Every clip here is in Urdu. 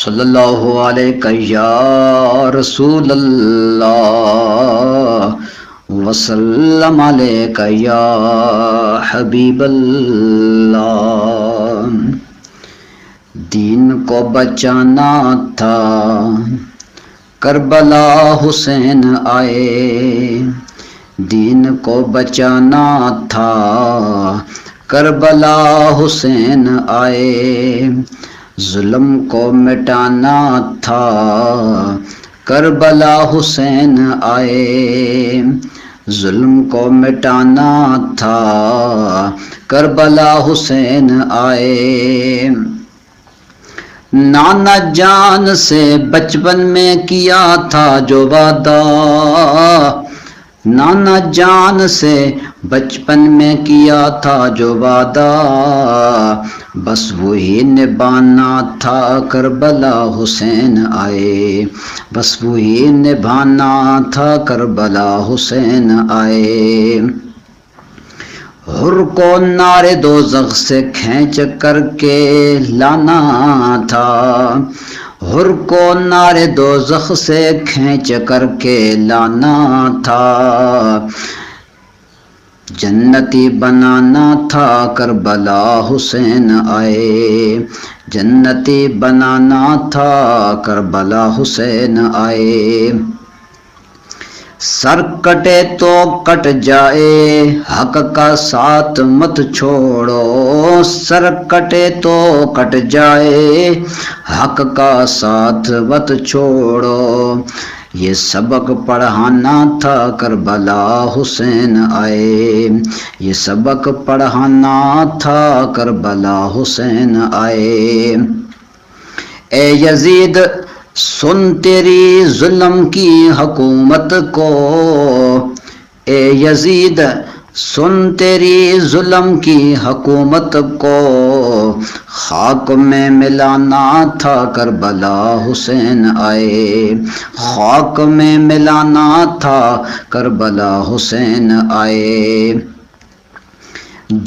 صلی اللہ علیہ یا رسول اللہ وسلم علیک یا حبیب اللہ۔ دین کو بچانا تھا کربلا حسین آئے، دین کو بچانا تھا کربلا حسین آئے، ظلم کو مٹانا تھا کربلا حسین آئے، ظلم کو مٹانا تھا کربلا حسین آئے۔ نانا جان سے بچپن میں کیا تھا جو وعدہ، نانا جان سے بچپن میں کیا تھا جو وعدہ، بس وہی نبھانا تھا کربلا حسین آئے، بس وہی نبھانا تھا کربلا حسین آئے۔ حر کو نارے دوزخ سے کھینچ کر کے لانا تھا، حر کو نارے دوزخ سے کھینچ کر کے لانا تھا، جنتی بنانا تھا کربلا حسین آئے، جنتی بنانا تھا کربلا حسین آئے۔ سر کٹے تو کٹ جائے حق کا ساتھ مت چھوڑو، سر کٹے تو کٹ جائے حق کا ساتھ مت چھوڑو، یہ سبق پڑھانا تھا کربلا حسین آئے، یہ سبق پڑھانا تھا کربلا حسین آئے۔ اے یزید سن تیری ظلم کی حکومت کو، اے یزید سن تیری ظلم کی حکومت کو، خاک میں ملانا تھا کربلا حسین آئے، خاک میں ملانا تھا کربلا حسین آئے۔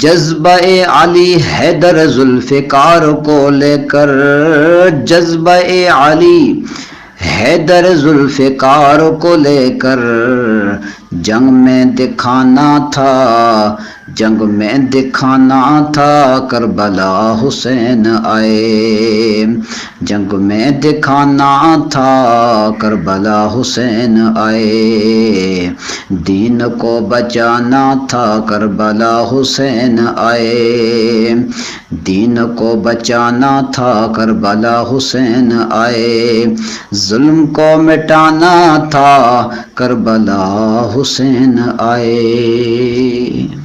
جذبہ علی حیدر ذوالفقار کو لے کر، جذبہ علی حیدر ذوالفقار کو لے کر جنگ میں دکھانا تھا، جنگ میں دکھانا تھا کربلا حسین آئے، جنگ میں دکھانا تھا کربلا حسین آئے، دین کو بچانا تھا کربلا حسین آئے، دین کو بچانا تھا کربلا حسین آئے، ظلم کو مٹانا تھا کربلا حسین آئے۔